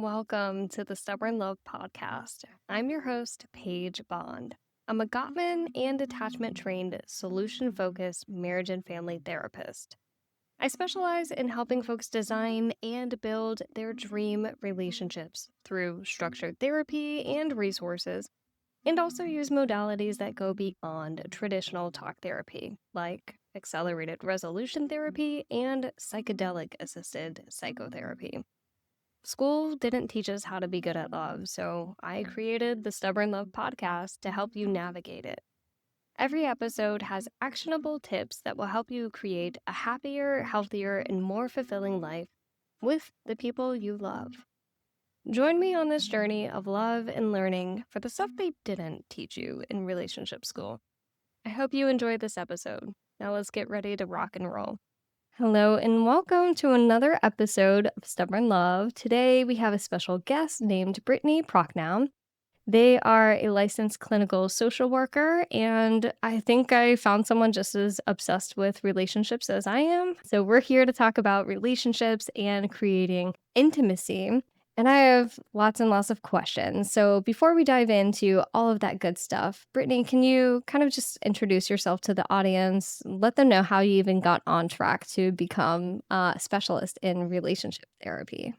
Welcome to the Stubborn Love Podcast. I'm your host, Paige Bond. I'm a Gottman and attachment trained, solution focused marriage and family therapist. I specialize in helping folks design and build their dream relationships through structured therapy and resources, and also use modalities that go beyond traditional talk therapy, like accelerated resolution therapy and psychedelic assisted psychotherapy. School didn't teach us how to be good at love, so I created the Stubborn Love podcast to help you navigate it. Every episode has actionable tips that will help you create a happier, healthier, and more fulfilling life with the people you love. Join me on this journey of love and learning for the stuff they didn't teach you in relationship school. I hope you enjoyed this episode. Now let's get ready to rock and roll. Hello, and welcome to another episode of Stubborn Love. Today, we have a special guest named Brittani Procknow. They are a licensed clinical social worker, and I think I found someone just as obsessed with relationships as I am. So, we're here to talk about relationships and creating intimacy. And I have lots and lots of questions. So, before we dive into all of that good stuff, Brittany, can you kind of just introduce yourself to the audience? Let them know how you even got on track to become a specialist in relationship therapy.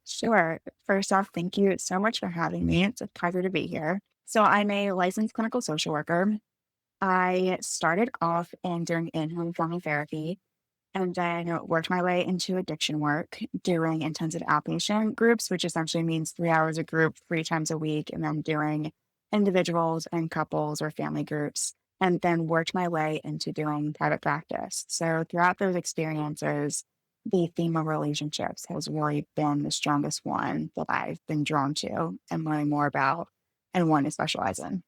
Sure. First off, thank you so much for having me. It's a pleasure to be here. So, I'm a licensed clinical social worker. I started off in doing in-home family therapy and then worked my way into addiction work, doing intensive outpatient groups, which essentially means 3 hours a group, 3 times a week, and then doing individuals and couples or family groups, and then worked my way into doing private practice. So, throughout those experiences, the theme of relationships has really been the strongest one that I've been drawn to and learning more about and want to specialize in.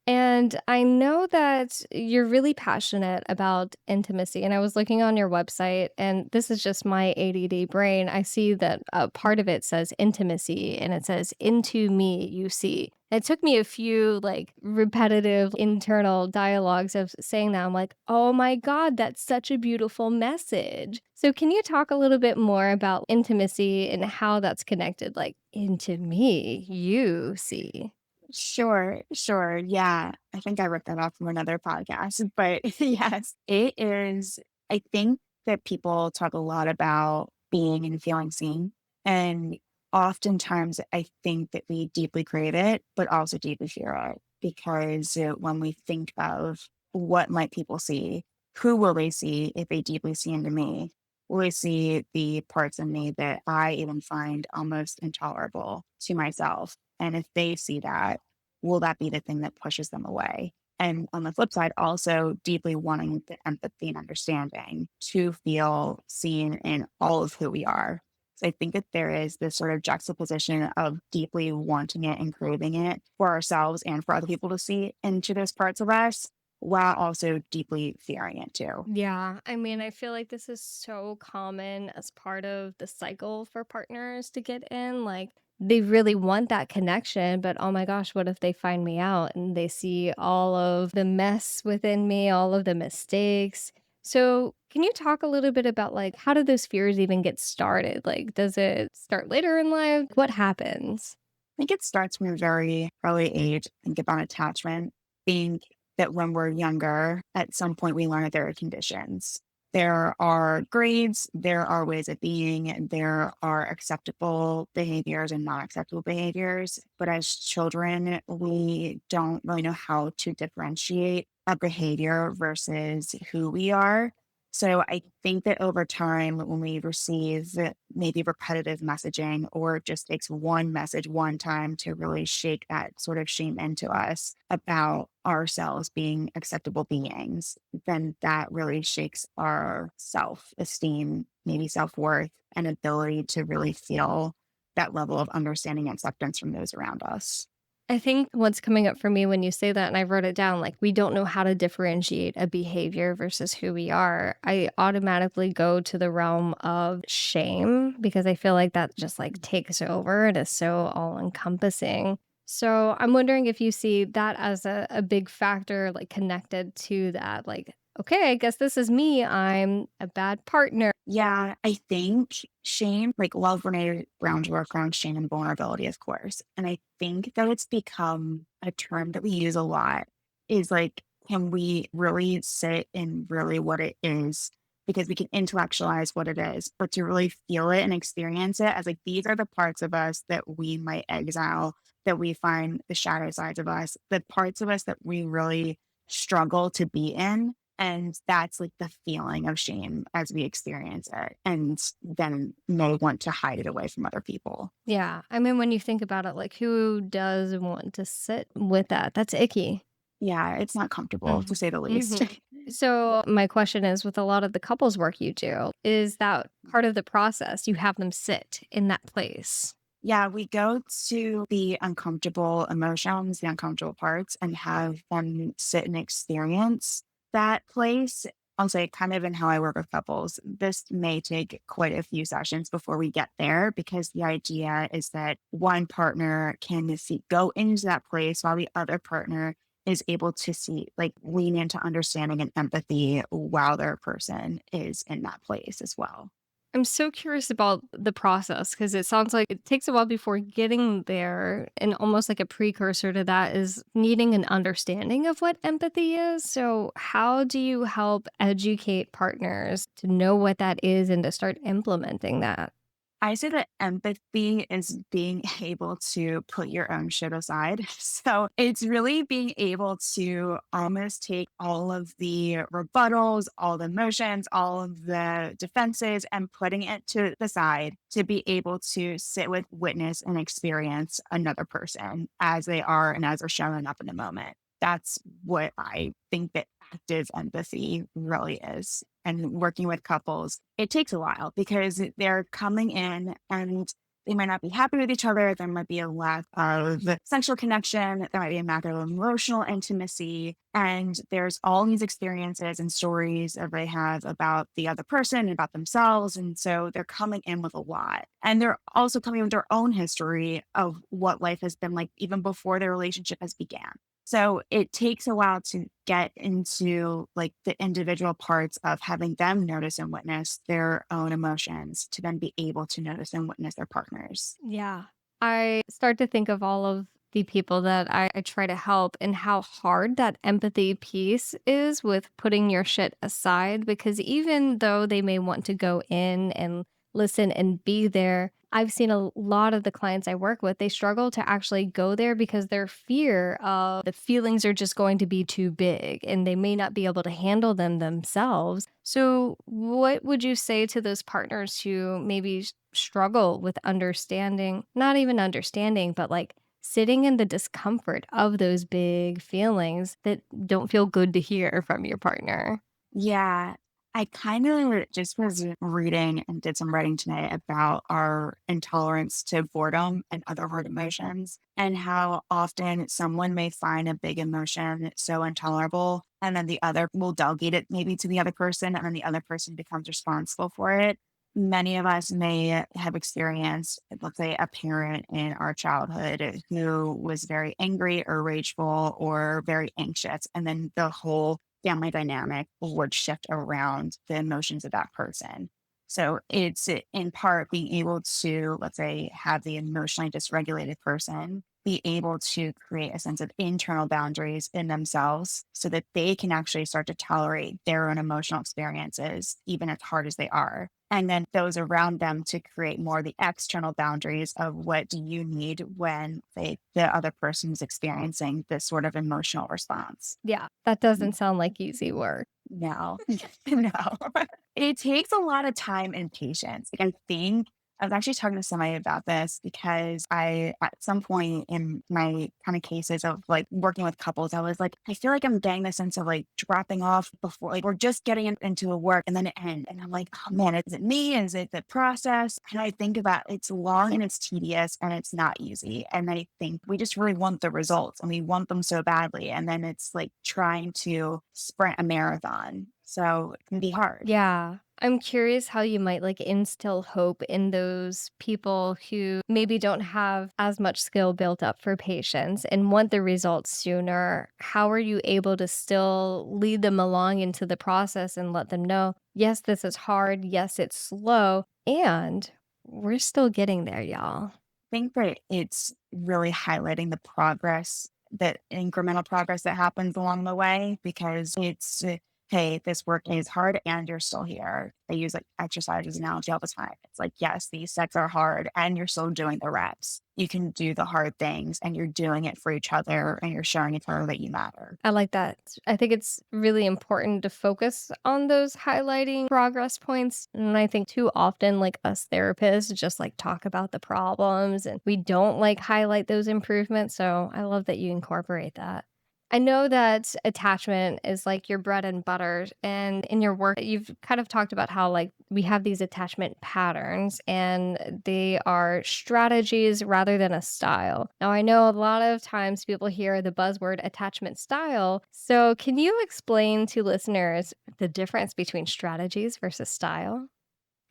And I know that you're really passionate about intimacy. And I was looking on your website, and this is just my ADD brain. I see that part of it says intimacy and it says into me, you see. It took me a few repetitive internal dialogues of saying that. I'm like, oh my God, that's such a beautiful message. So, can you talk a little bit more about intimacy and how that's connected? Like, into me, you see. Sure, sure. Yeah. I think I ripped that off from another podcast, but yes, it is. I think that people talk a lot about being and feeling seen. And oftentimes I think that we deeply crave it, but also deeply fear it because when we think of what might people see, who will they see if they deeply see into me? Will they see the parts of me that I even find almost intolerable to myself? And if they see that, will that be the thing that pushes them away? And on the flip side, also deeply wanting the empathy and understanding to feel seen in all of who we are. So I think that there is this sort of juxtaposition of deeply wanting it and craving it for ourselves and for other people to see into those parts of us, while also deeply fearing it too. Yeah, I mean, I feel like this is so common as part of the cycle for partners to get in. Like, they really want that connection, but oh my gosh, what if they find me out and they see all of the mess within me, all of the mistakes? So, can you talk a little bit about how do those fears even get started? Like, does it start later in life? What happens? I think it starts from a very early age. Think about attachment. Think that when we're younger, at some point we learn that there are conditions. There are grades, there are ways of being, there are acceptable behaviors and not acceptable behaviors. But as children, we don't really know how to differentiate a behavior versus who we are. So I think that over time, when we receive maybe repetitive messaging, or it just takes one message one time to really shake that sort of shame into us about ourselves being acceptable beings, then that really shakes our self esteem, maybe self worth, and ability to really feel that level of understanding and acceptance from those around us. I think what's coming up for me when you say that, and I wrote it down, like we don't know how to differentiate a behavior versus who we are. I automatically go to the realm of shame because I feel like that just takes over. It is so all encompassing. So I'm wondering if you see that as a big factor, like connected to that. Like, okay, I guess this is me. I'm a bad partner. Yeah, I think shame, like love Brene Brown's work around shame and vulnerability, of course. And I think that it's become a term that we use a lot is like, can we really sit in really what it is? Because we can intellectualize what it is, but to really feel it and experience it as like, these are the parts of us that we might exile, that we find the shadow sides of us, the parts of us that we really struggle to be in. And that's like the feeling of shame as we experience it. And then may want to hide it away from other people. Yeah. I mean, when you think about it, like who does want to sit with that? That's icky. Yeah, it's not comfortable to Mhm. say the least. Mhm. So, my question is with a lot of the couples work you do, is that part of the process? You have them sit in that place. Yeah, we go to the uncomfortable emotions, the uncomfortable parts, and have them sit and experience that place. I'll say, kind of in how I work with couples, this may take quite a few sessions before we get there because the idea is that one partner can see, go into that place while the other partner is able to see, like, lean into understanding and empathy while their person is in that place as well. I'm so curious about the process because it sounds like it takes a while before getting there. And almost like a precursor to that is needing an understanding of what empathy is. So, how do you help educate partners to know what that is and to start implementing that? I say that empathy is being able to put your own shit aside. So it's really being able to almost take all of the rebuttals, all the emotions, all of the defenses, and putting it to the side to be able to sit with, witness, and experience another person as they are and as they're showing up in the moment. That's what I think that active empathy really is. And working with couples, it takes a while because they're coming in and they might not be happy with each other. There might be a lack of sexual connection. There might be a lack of emotional intimacy. And there's all these experiences and stories that they have about the other person and about themselves. And so they're coming in with a lot. And they're also coming with their own history of what life has been like even before their relationship has began. So it takes a while to get into like the individual parts of having them notice and witness their own emotions to then be able to notice and witness their partners. Yeah. I start to think of all of the people that I try to help and how hard that empathy piece is with putting your shit aside. Because even though they may want to go in and listen and be there, I've seen a lot of the clients I work with, they struggle to actually go there because their fear of the feelings are just going to be too big and they may not be able to handle them themselves. So, what would you say to those partners who maybe struggle with understanding, not even understanding, but like sitting in the discomfort of those big feelings that don't feel good to hear from your partner? Yeah. I kind of just was reading and did some writing today about our intolerance to boredom and other hard emotions, and how often someone may find a big emotion so intolerable, and then the other will delegate it maybe to the other person, and then the other person becomes responsible for it. Many of us may have experienced, let's say, a parent in our childhood who was very angry or rageful or very anxious, and then the whole family dynamic would shift around the emotions of that person. So it's in part being able to, let's say, have the emotionally dysregulated person be able to create a sense of internal boundaries in themselves so that they can actually start to tolerate their own emotional experiences, even as hard as they are. And then those around them to create more of the external boundaries of what do you need when, say, the other person is experiencing this sort of emotional response. Yeah, that doesn't sound like easy work. No, no. It takes a lot of time and patience. Like, I think I was actually talking to somebody about this because at some point in my kind of cases of like working with couples, I was like, I feel like I'm getting the sense of like dropping off before, like, we're just getting into a work and then it ends. And I'm like, oh man, is it me? Is it the process? And I think about it's long and it's tedious and it's not easy. And I think we just really want the results and we want them so badly. And then it's like trying to sprint a marathon. So it can be hard. Yeah. I'm curious how you might like instill hope in those people who maybe don't have as much skill built up for patience and want the results sooner. How are you able to still lead them along into the process and let them know, yes, this is hard. Yes, it's slow. And we're still getting there, y'all. Think that it's really highlighting the progress, that incremental progress that happens along the way, because it's, hey, this work is hard and you're still here. They use like exercise as an analogy all the time. It's like, yes, these sets are hard and you're still doing the reps. You can do the hard things and you're doing it for each other and you're showing each other that you matter. I like that. I think it's really important to focus on those highlighting progress points. And I think too often, like us therapists, just like talk about the problems and we don't like highlight those improvements. So I love that you incorporate that. I know that attachment is like your bread and butter. And in your work, you've kind of talked about how, like, we have these attachment patterns and they are strategies rather than a style. Now, I know a lot of times people hear the buzzword attachment style. So, can you explain to listeners the difference between strategies versus style?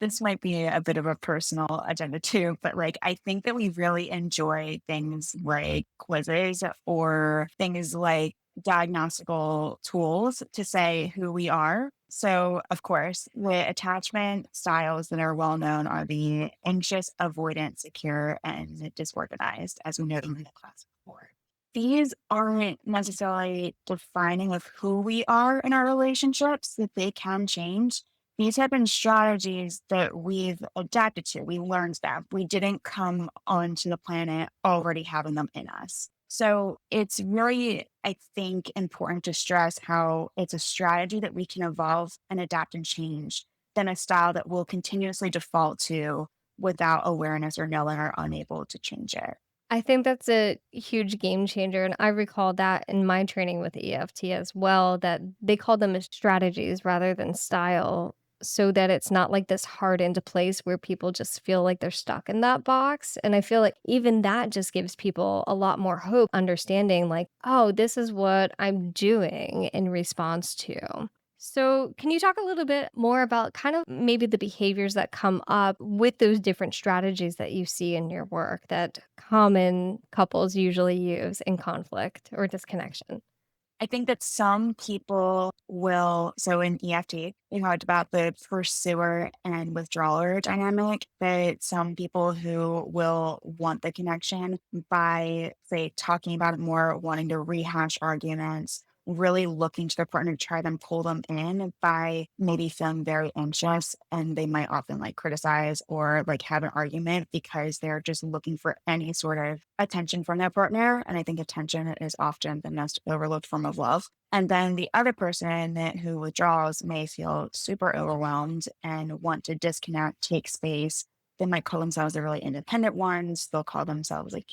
This might be a bit of a personal agenda too, but like I think that we really enjoy things like quizzes or things like diagnostical tools to say who we are. So, of course, the attachment styles that are well known are the anxious, avoidant, secure, and disorganized, as we noted in the class before. These aren't necessarily defining of who we are in our relationships, that they can change. These have been strategies that we've adapted to. We learned them. We didn't come onto the planet already having them in us. So it's really, I think, important to stress how it's a strategy that we can evolve and adapt and change than a style that we'll continuously default to without awareness or knowing or unable to change it. I think that's a huge game changer, and I recall that in my training with EFT as well, that they call them as strategies rather than style, so that it's not like this hard into place where people just feel like they're stuck in that box, and I feel like even that just gives people a lot more hope, understanding like, "Oh, this is what I'm doing in response to." So, can you talk a little bit more about kind of maybe the behaviors that come up with those different strategies that you see in your work that common couples usually use in conflict or disconnection? I think that some people will, so in EFT, we talked about the pursuer and withdrawer dynamic, that some people who will want the connection by, say, talking about it more, wanting to rehash arguments, really looking to their partner to try them pull them in by maybe feeling very anxious, and they might often like criticize or like have an argument because they're just looking for any sort of attention from their partner. And I think attention is often the most overlooked form of love. And then the other person who withdraws may feel super overwhelmed and want to disconnect, take space. They might call themselves the really independent ones. They'll call themselves like,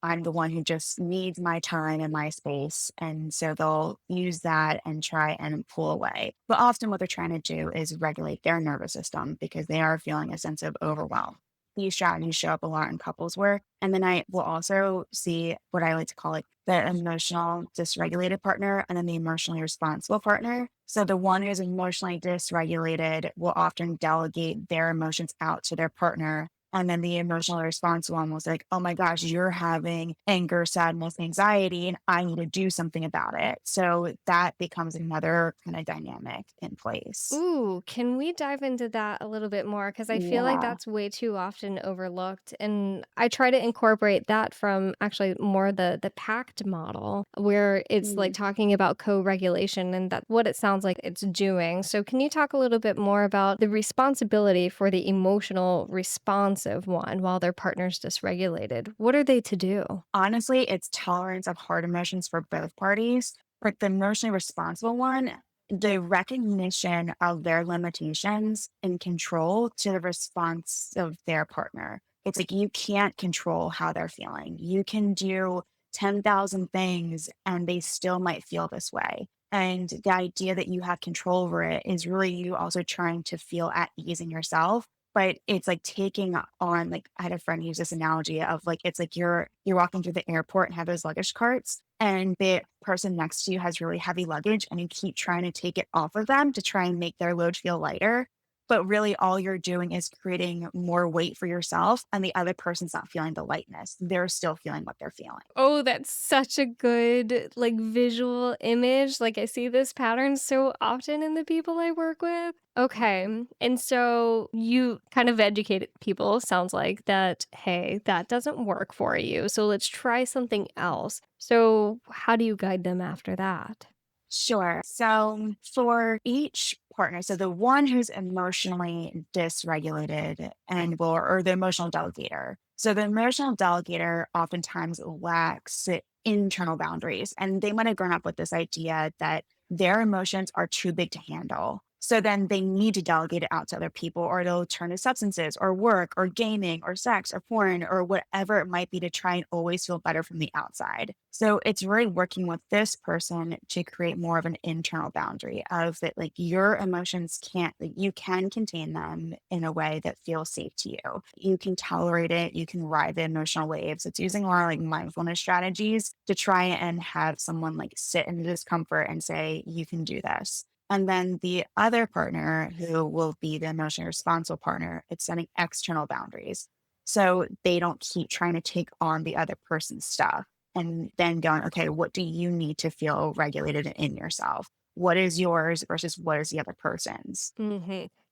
I'm the one who just needs my time and my space. And so they'll use that and try and pull away. But often what they're trying to do is regulate their nervous system because they are feeling a sense of overwhelm. These strategies show up a lot in couples work. And then I will also see what I like to call like the emotional dysregulated partner and then the emotionally responsible partner. So the one who's emotionally dysregulated will often delegate their emotions out to their partner. And then the emotionally responsible one was like, oh my gosh, you're having anger, sadness, anxiety, and I need to do something about it. So that becomes another kind of dynamic in place. Ooh, can we dive into that a little bit more? Because I feel like Yeah. that's way too often overlooked. And I try to incorporate that from actually more the pact model, where it's like Mm. talking about co-regulation and that's what it sounds like it's doing. So can you talk a little bit more about the responsibility for the emotional responsive one while their partner's dysregulated? What are they to do? Honestly, it's tolerance of hard emotions for both parties. For the emotionally responsible one, the recognition of their limitations and control to the response of their partner. It's like you can't control how they're feeling. You can do 10,000 things and they still might feel this way. And the idea that you have control over it is really you also trying to feel at ease in yourself. But it's like taking on, like I had a friend use this analogy of like it's like you're walking through the airport and have those luggage carts and the person next to you has really heavy luggage and you keep trying to take it off of them to try and make their load feel lighter. but really all you're doing is creating more weight for yourself, and the other person's not feeling the lightness. They're still feeling what they're feeling. Oh, that's such a good, like, visual image. Like, I see this pattern so often in the people I work with. Okay. And so you kind of educated people, sounds like, that, hey, that doesn't work for you. So let's try something else. So, how do you guide them after that? Sure. So for each partner, so the one who's emotionally dysregulated and will, or the emotional delegator. So the emotional delegator oftentimes lacks internal boundaries, and they might have grown up with this idea that their emotions are too big to handle. So then they need to delegate it out to other people, or they'll turn to substances or work or gaming or sex or porn or whatever it might be to try and always feel better from the outside. So it's really working with this person to create more of an internal boundary of that, like your emotions can't, like you can contain them in a way that feels safe to you. You can tolerate it, you can ride the emotional waves. It's using a lot of like mindfulness strategies to try and have someone like sit in the discomfort and say, you can do this. And then the other partner who will be the emotionally responsible partner, it's setting external boundaries. So they don't keep trying to take on the other person's stuff and then going, okay, what do you need to feel regulated in yourself? What is yours versus what is the other person's?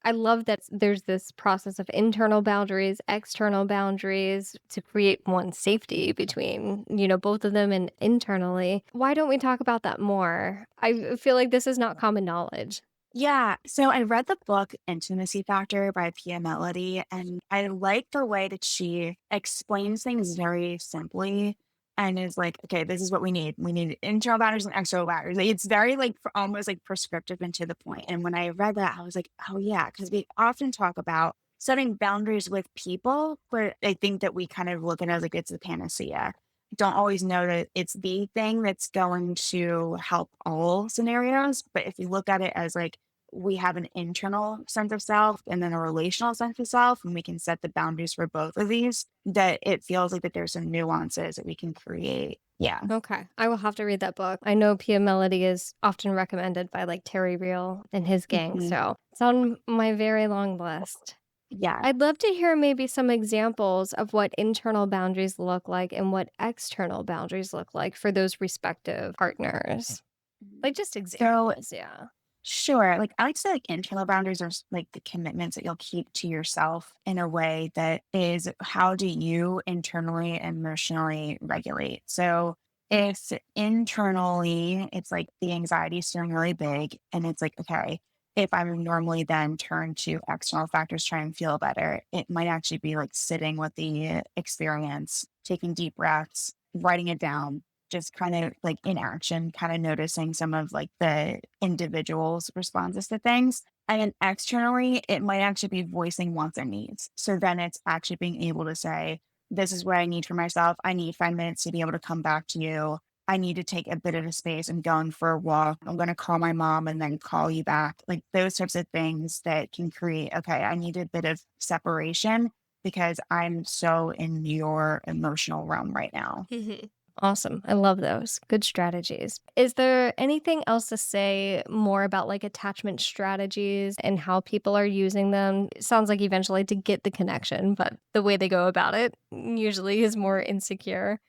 I love that there's this process of internal boundaries, external boundaries to create one safety between, both of them and internally. Why don't we talk about that more? I feel like this is not common knowledge. Yeah. So I read the book Intimacy Factor by Pia Mellody, and I like the way that she explains things very simply and is like, okay, this is what we need. We need internal boundaries and external boundaries. Like, it's very like almost like prescriptive and to the point. And when I read that, I was like, oh, yeah, because we often talk about setting boundaries with people, but I think that we kind of look at it as like it's a panacea. Don't always know that it's the thing that's going to help all scenarios. But if you look at it as like, we have an internal sense of self and then a relational sense of self, and we can set the boundaries for both of these, that it feels like that there's some nuances that we can create. Yeah. Okay. I will have to read that book. I know Pia Melody is often recommended by like Terry Real and his gang. Mhm. So it's on my very long list. Yeah. I'd love to hear maybe some examples of what internal boundaries look like and what external boundaries look like for those respective partners. Mhm. Like just So examples, yeah. sure. Like I like to say like internal boundaries are like the commitments that you'll keep to yourself in a way that is how do you internally and emotionally regulate. So if internally it's like the anxiety is feeling really big and it's like, okay, if I'm normally then turn to external factors, try and feel better, it might actually be like sitting with the experience, taking deep breaths, writing it down, just kind of like in action, kind of noticing some of like the individual's responses to things. And then externally, it might actually be voicing wants and needs. So then it's actually being able to say, this is what I need for myself. I need 5 minutes to be able to come back to you. I need to take a bit of a space and going for a walk. I'm going to call my mom and then call you back. Like those types of things that can create, okay, I need a bit of separation because I'm so in your emotional realm right now. Mhm. Awesome. I love those. Good strategies. Is there anything else to say more about like attachment strategies and how people are using them? It sounds like eventually to get the connection, but the way they go about it usually is more insecure.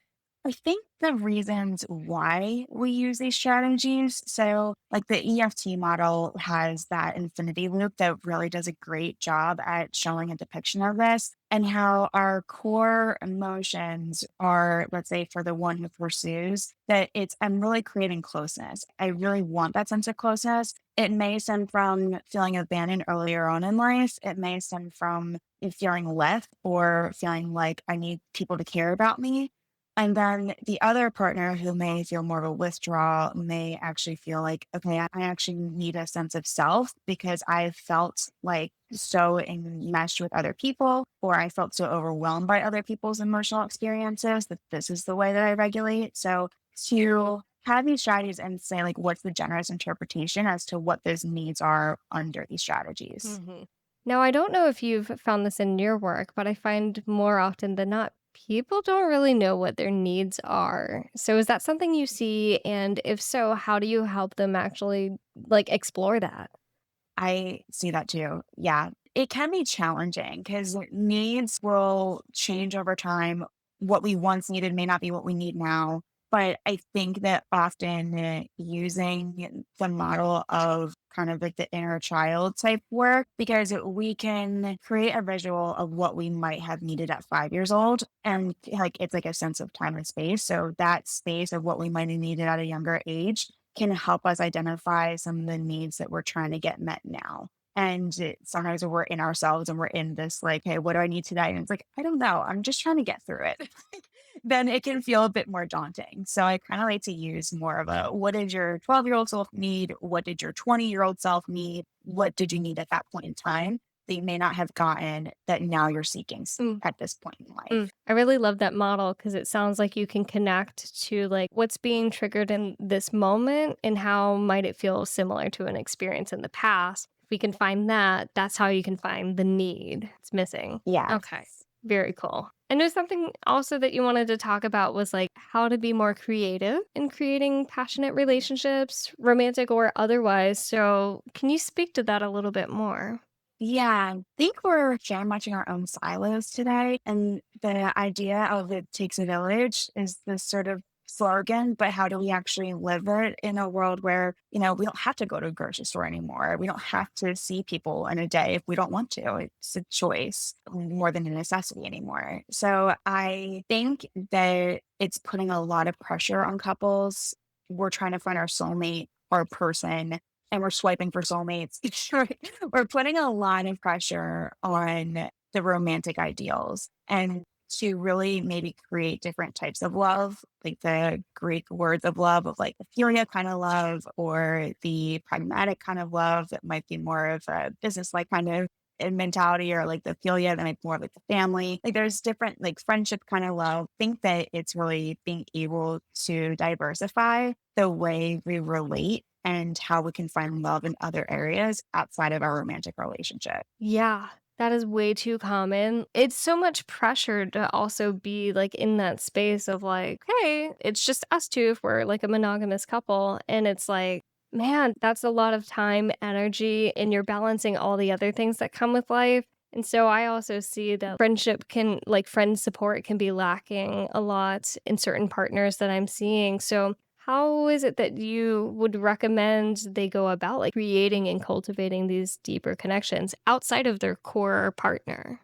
I think the reasons why we use these strategies, so like the EFT model has that infinity loop that really does a great job at showing a depiction of this and how our core emotions are, let's say, for the one who pursues, that it's, I'm really creating closeness. I really want that sense of closeness. It may stem from feeling abandoned earlier on in life. It may stem from feeling left or feeling like I need people to care about me, and then the other partner who may feel more of a withdrawal may actually feel like, okay, I actually need a sense of self because I felt like so enmeshed with other people, or I felt so overwhelmed by other people's emotional experiences that this is the way that I regulate. So to have these strategies and say, like, what's the generous interpretation as to what those needs are under these strategies? Mhm. Now, I don't know if you've found this in your work, but I find more often than not, people don't really know what their needs are. So, is that something you see? And if so, how do you help them actually like explore that? I see that too. Yeah. It can be challenging because needs will change over time. What we once needed may not be what we need now. But I think that often using the model of kind of like the inner child type work, because we can create a visual of what we might have needed at 5 years old. And like it's like a sense of time and space. So that space of what we might have needed at a younger age can help us identify some of the needs that we're trying to get met now. And sometimes when we're in ourselves and we're in this, like, hey, what do I need today? And it's like, I don't know. I'm just trying to get through it. Then it can feel a bit more daunting. So I kind of like to use more of a what did your 12-year-old self need? What did your 20-year-old self need? What did you need at that point in time that you may not have gotten that now you're seeking Mm. at this point in life? I really love that model because it sounds like you can connect to like what's being triggered in this moment and how might it feel similar to an experience in the past. If we can find that, that's how you can find the need it's missing. Okay. Yes. Very cool. I know something also that you wanted to talk about was like how to be more creative in creating passionate relationships, romantic or otherwise. So, can you speak to that a little bit more? Yeah, I think we're very much in our own silos today. And the idea of it takes a village is this sort of slogan, but how do we actually live it in a world where, we don't have to go to a grocery store anymore. We don't have to see people in a day if we don't want to. It's a choice more than a necessity anymore. So I think that it's putting a lot of pressure on couples. We're trying to find our soulmate, our person, and we're swiping for soulmates. Right? We're putting a lot of pressure on the romantic ideals and to really maybe create different types of love, like the Greek words of love of like the philia kind of love or the pragmatic kind of love that might be more of a business like kind of mentality or like the philia that might be more like the family. Like there's different like friendship kind of love. Think that it's really being able to diversify the way we relate and how we can find love in other areas outside of our romantic relationship. Yeah, that is way too common. It's so much pressure to also be like in that space of like, hey, it's just us two if we're like a monogamous couple. And it's like, man, that's a lot of time, energy, and you're balancing all the other things that come with life. And so I also see that friendship can, like friend support can be lacking a lot in certain partners that I'm seeing. So how is it that you would recommend they go about, like, creating and cultivating these deeper connections outside of their core partner?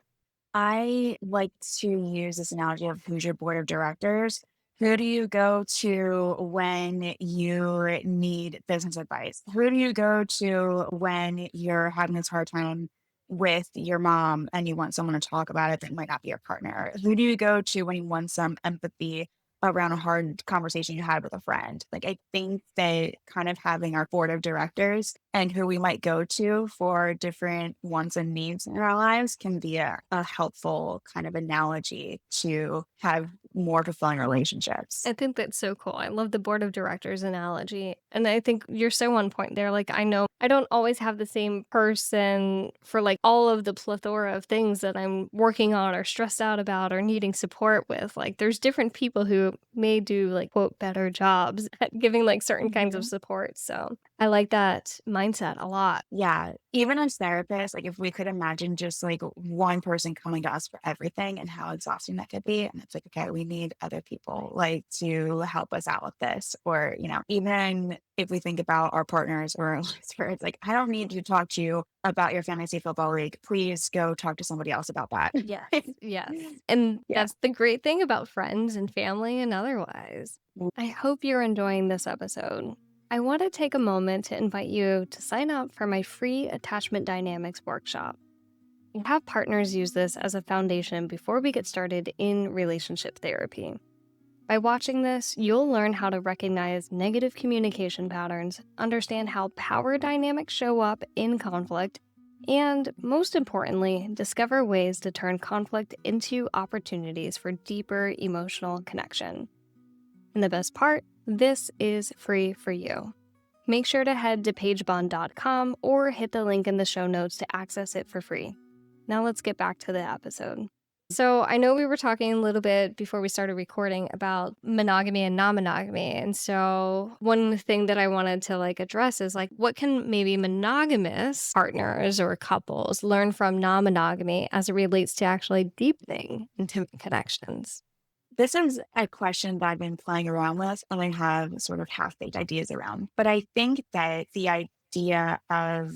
I like to use this analogy of who's your board of directors. Who do you go to when you need business advice? Who do you go to when you're having this hard time with your mom and you want someone to talk about it that might not be your partner? Who do you go to when you want some empathy around a hard conversation you had with a friend? Like, I think that kind of having our board of directors and who we might go to for different wants and needs in our lives can be a helpful kind of analogy to have more fulfilling relationships. I think that's so cool. I love the board of directors analogy. And I think you're so on point there. Like, I know I don't always have the same person for like all of the plethora of things that I'm working on or stressed out about or needing support with. Like, there's different people who may do like, quote, better jobs at giving like certain kinds of Mhm. support. So I like that mindset a lot. Yeah. Even as therapists, like if we could imagine just like one person coming to us for everything and how exhausting that could be. And it's like, okay, we need other people like to help us out with this. Or, even if we think about our partners or where it's like, I don't need to talk to you about your fantasy football league. Please go talk to somebody else about that. Yes, yes. And Yeah. that's the great thing about friends and family and otherwise. I hope you're enjoying this episode. I want to take a moment to invite you to sign up for my free attachment dynamics workshop. We have partners use this as a foundation before we get started in relationship therapy. By watching this, you'll learn how to recognize negative communication patterns, understand how power dynamics show up in conflict, and most importantly, discover ways to turn conflict into opportunities for deeper emotional connection. And the best part, this is free for you. Make sure to head to pagebond.com or hit the link in the show notes to access it for free. Now let's get back to the episode. So I know we were talking a little bit before we started recording about monogamy and non-monogamy. And so one thing that I wanted to address is what can maybe monogamous partners or couples learn from non-monogamy as it relates to actually deepening intimate connections? This is a question that I've been playing around with and I have sort of half-baked ideas around. But I think that the idea of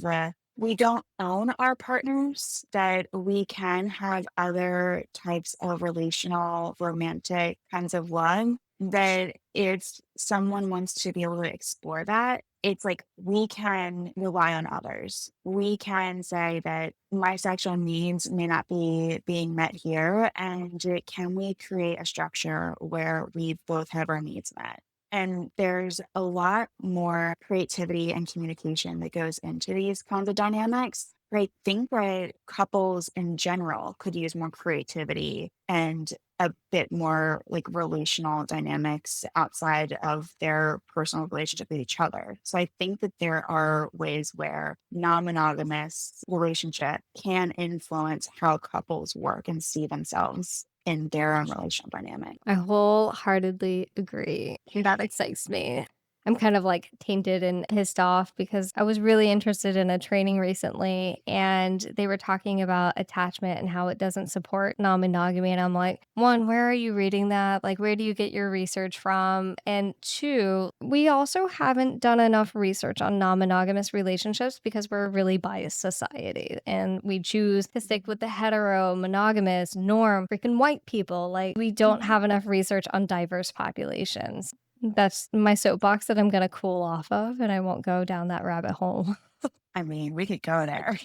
we don't own our partners, that we can have other types of relational, romantic kinds of love, that if someone wants to be able to explore that, it's like we can rely on others. We can say that my sexual needs may not be being met here. And can we create a structure where we both have our needs met? And there's a lot more creativity and communication that goes into these kinds of dynamics. But I think that couples in general could use more creativity and a bit more relational dynamics outside of their personal relationship with each other. So I think that there are ways where non-monogamous relationship can influence how couples work and see themselves in their own relational dynamic. I wholeheartedly agree. That excites me. I'm kind of tainted and pissed off because I was really interested in a training recently and they were talking about attachment and how it doesn't support non monogamy. And I'm like, one, where are you reading that? Where do you get your research from? And two, we also haven't done enough research on non monogamous relationships because we're a really biased society and we choose to stick with the hetero, monogamous, norm, freaking white people. We don't have enough research on diverse populations. That's my soapbox that I'm gonna cool off of, and I won't go down that rabbit hole. I mean, we could go there.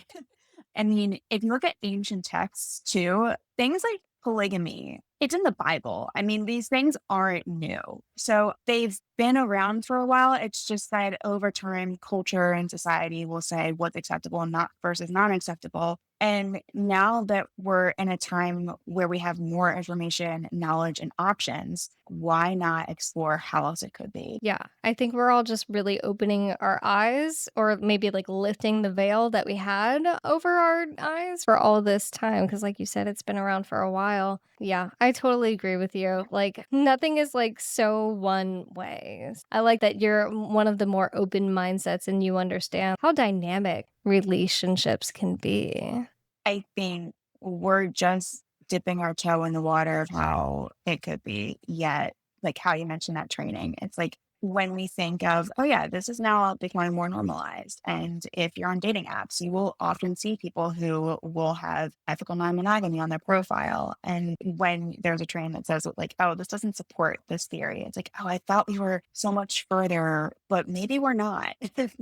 I mean, if you look at ancient texts too, things like polygamy, it's in the Bible. I mean, these things aren't new. So they've been around for a while. It's just that over time, culture and society will say what's acceptable and not versus not acceptable. And now that we're in a time where we have more information, knowledge, and options, why not explore how else it could be? Yeah, I think we're all just really opening our eyes or maybe, lifting the veil that we had over our eyes for all this time. Because, like you said, it's been around for a while. Yeah, I totally agree with you. Nothing is, so one way. I like that you're one of the more open mindsets and you understand how dynamic relationships can be. I think we're just dipping our toe in the water of how it could be. Yet, like how you mentioned that training, it's like when we think of, oh, yeah, this is now becoming more normalized. And if you're on dating apps, you will often see people who will have ethical non monogamy on their profile. And when there's a training that says, oh, this doesn't support this theory, it's like, oh, I thought we were so much further, but maybe we're not.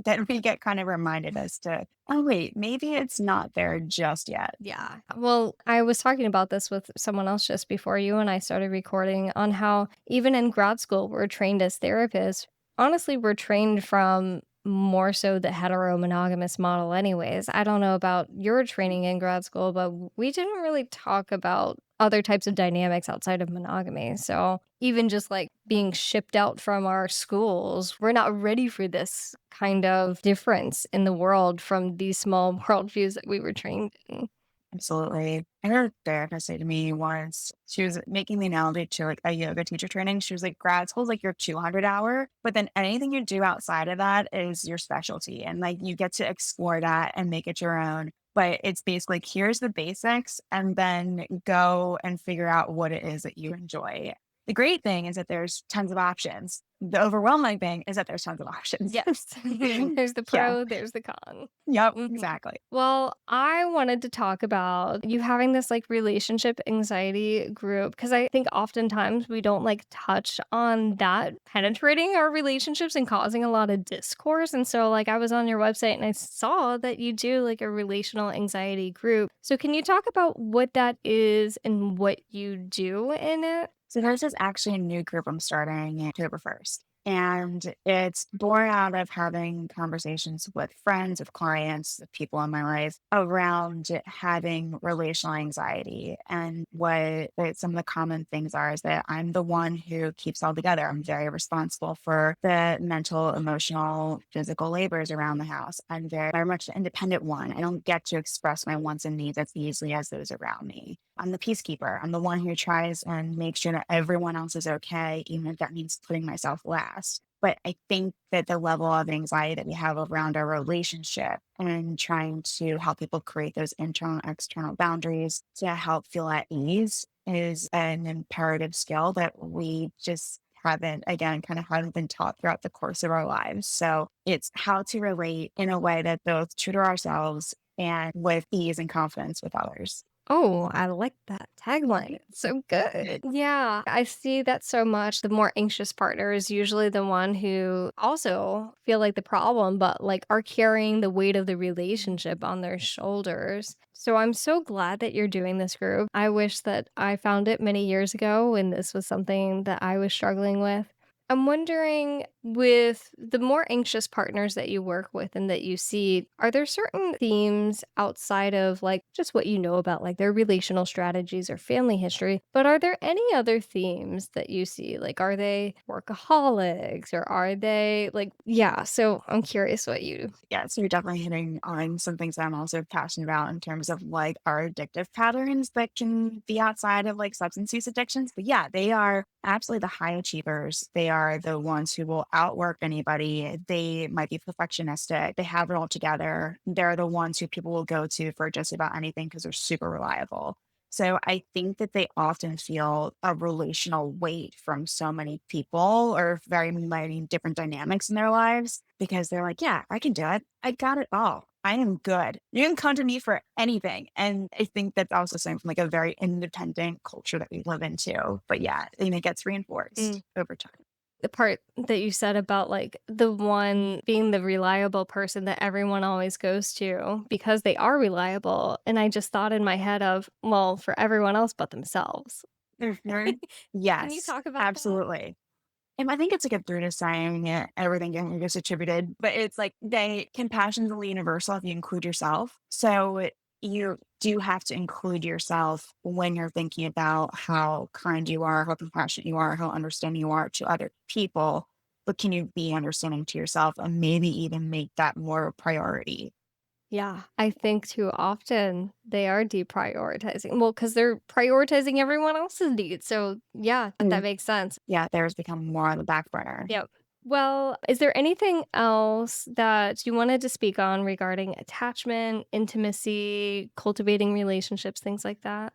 Then we get kind of reminded as to, oh, wait, maybe it's not there just yet. Yeah. Well, I was talking about this with someone else just before you and I started recording on how even in grad school, we're trained as therapists. Honestly, we're trained from more so the hetero monogamous model, anyways. I don't know about your training in grad school, but we didn't really talk about other types of dynamics outside of monogamy. So even just being shipped out from our schools, we're not ready for this kind of difference in the world from these small worldviews that we were trained in. Absolutely. I heard a therapist say to me once, she was making the analogy to a yoga teacher training. She was like, grad school is like your 200 hour, but then anything you do outside of that is your specialty. And you get to explore that and make it your own. But it's basically here's the basics and then go and figure out what it is that you enjoy. The great thing is that there's tons of options. The overwhelming thing is that there's tons of options. Yes. There's the Yeah. pro, there's the con. Yep. Mhm. Exactly. Well, I wanted to talk about you having this relationship anxiety group because I think oftentimes we don't touch on that penetrating our relationships and causing a lot of discourse. And so, I was on your website and I saw that you do a relational anxiety group. So, can you talk about what that is and what you do in it? So this is actually a new group I'm starting October 1st. And it's born out of having conversations with friends, with clients, with people in my life around having relational anxiety. And some of the common things are is that I'm the one who keeps all together. I'm very responsible for the mental, emotional, physical labors around the house. I'm very much the independent one. I don't get to express my wants and needs as easily as those around me. I'm the peacekeeper. I'm the one who tries and makes sure that everyone else is okay, even if that means putting myself last. But I think that the level of anxiety that we have around our relationship and trying to help people create those internal and external boundaries to help feel at ease is an imperative skill that we just haven't, again, kind of haven't been taught throughout the course of our lives. So it's how to relate in a way that both true to ourselves and with ease and confidence with others. Oh, I like that tagline. It's so good. Yeah, I see that so much. The more anxious partner is usually the one who also feel like the problem, but like are carrying the weight of the relationship on their shoulders. So I'm so glad that you're doing this group. I wish that I found it many years ago when this was something that I was struggling with. I'm wondering, with the more anxious partners that you work with and that you see, are there certain themes outside of like just what you know about like their relational strategies or family history? But are there any other themes that you see? Like, are they workaholics or are they like, yeah. So I'm curious what you, Yeah, so you're definitely hitting on some things that I'm also passionate about in terms of like our addictive patterns that can be outside of like substance use addictions. But yeah, they are absolutely the high achievers. They are the ones who will outwork anybody. They might be perfectionistic. They have it all together. They're the ones who people will go to for just about anything because they're super reliable. So I think that they often feel a relational weight from so many people or very many different dynamics in their lives because they're like, yeah, I can do it. I got it all. I am good. You can come to me for anything. And I think that's also something from like a very independent culture that we live into. But yeah, and it gets reinforced mm, over time. the part that you said about like the one being the reliable person that everyone always goes to because they are reliable. And I just thought in my head of, well, for everyone else but themselves. Mhm. Can you Yes, talk about that? absolutely. And I think it's like a Buddhist saying, yeah, everything gets attributed, but it's like they compassion is only universal if you include yourself. So you do have to include yourself when you're thinking about how kind you are, how compassionate you are, how understanding you are to other people. But can you be understanding to yourself and maybe even make that more a priority? Yeah, I think too often they are deprioritizing. Well, because they're prioritizing everyone else's needs. So yeah, that Mm. makes sense. Yeah, theirs become more on the back burner. Yep. Well, is there anything else that you wanted to speak on regarding attachment, intimacy, cultivating relationships, things like that?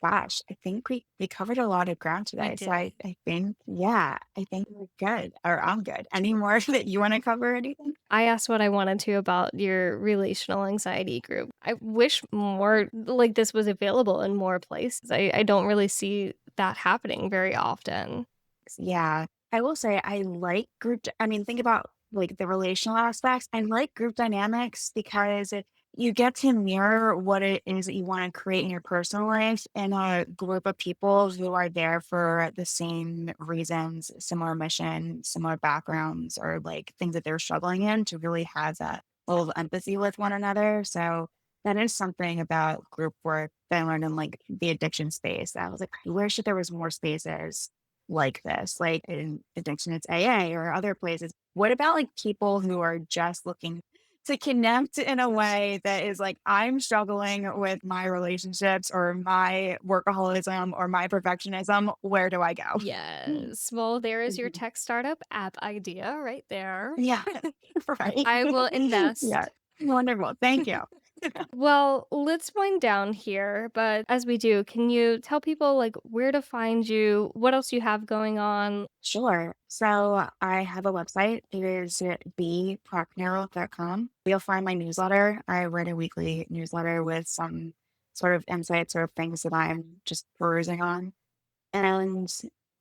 Gosh, I think we covered a lot of ground We today. So did. I think, yeah, I think we're good or I'm good. Any more that you want to cover anything? I asked what I wanted to about your relational anxiety group. I wish more like this was available in more places. I don't really see that happening very often. Yeah. I will say I like I mean, think about like the relational aspects. I like group dynamics because you get to mirror what it is that you want to create in your personal life in a group of people who are there for the same reasons, similar mission, similar backgrounds, or like things that they're struggling in to really have that level of empathy with one another. So that is something about group work that I learned in like the addiction space. That I was like, I wish that there was more spaces like this, like in addiction, it's AA or other places. What about like people who are just looking to connect in a way that is like, I'm struggling with my relationships or my workaholism or my perfectionism. Where do I go? Yes. Well, there is your Mhm. tech startup app idea right there. Yeah, right. I will Yeah, invest. wonderful. Thank you. Well, let's wind down here, but as we do, can you tell people like where to find you, what else you have going on? Sure. So I have a website. It is bprocknow.com. You'll find my newsletter. I write a weekly newsletter with some sort of insights or things that I'm just perusing on. And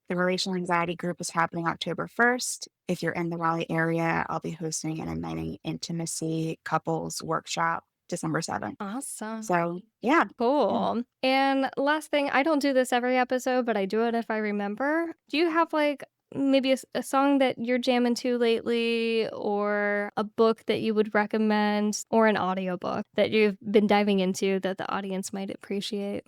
the relational anxiety group is happening October 1st. If you're in the Raleigh area, I'll be hosting an igniting intimacy couples workshop December 7th. Awesome. So yeah. Yeah. Cool. And last thing, I don't do this every episode, but I do it if I remember. Do you have like maybe a song that you're jamming to lately, or a book that you would recommend, or an audiobook that you've been diving into that the audience might appreciate?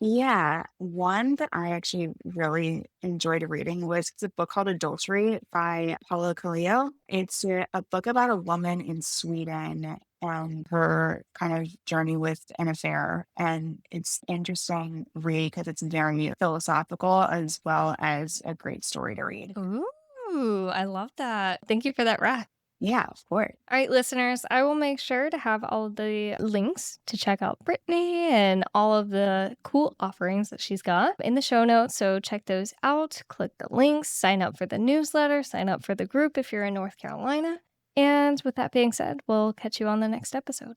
Yeah, one that I actually really enjoyed reading was it's a book called Adultery by Paulo Coelho. It's a book about a woman in Sweden and her kind of journey with an affair. And it's interesting read because it's very philosophical as well as a great story to read. Ooh, I love that. Thank you for that rec. Yeah, of course. All right, listeners, I will make sure to have all of the links to check out Brittany and all of the cool offerings that she's got in the show notes. So check those out, click the links, sign up for the newsletter, sign up for the group if you're in North Carolina. And with that being said, we'll catch you on the next episode.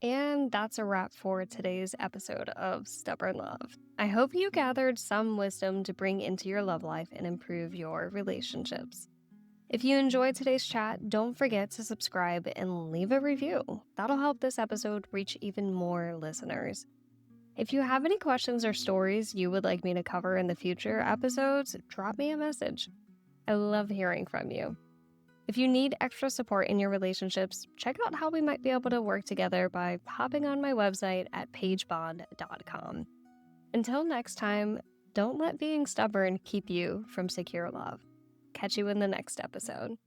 And that's a wrap for today's episode of Stubborn Love. I hope you gathered some wisdom to bring into your love life and improve your relationships. If you enjoyed today's chat, don't forget to subscribe and leave a review. That'll help this episode reach even more listeners. If you have any questions or stories you would like me to cover in the future episodes, drop me a message. I love hearing from you. If you need extra support in your relationships, check out how we might be able to work together by hopping on my website at pagebond.com. Until next time, don't let being stubborn keep you from secure love. Catch you in the next episode.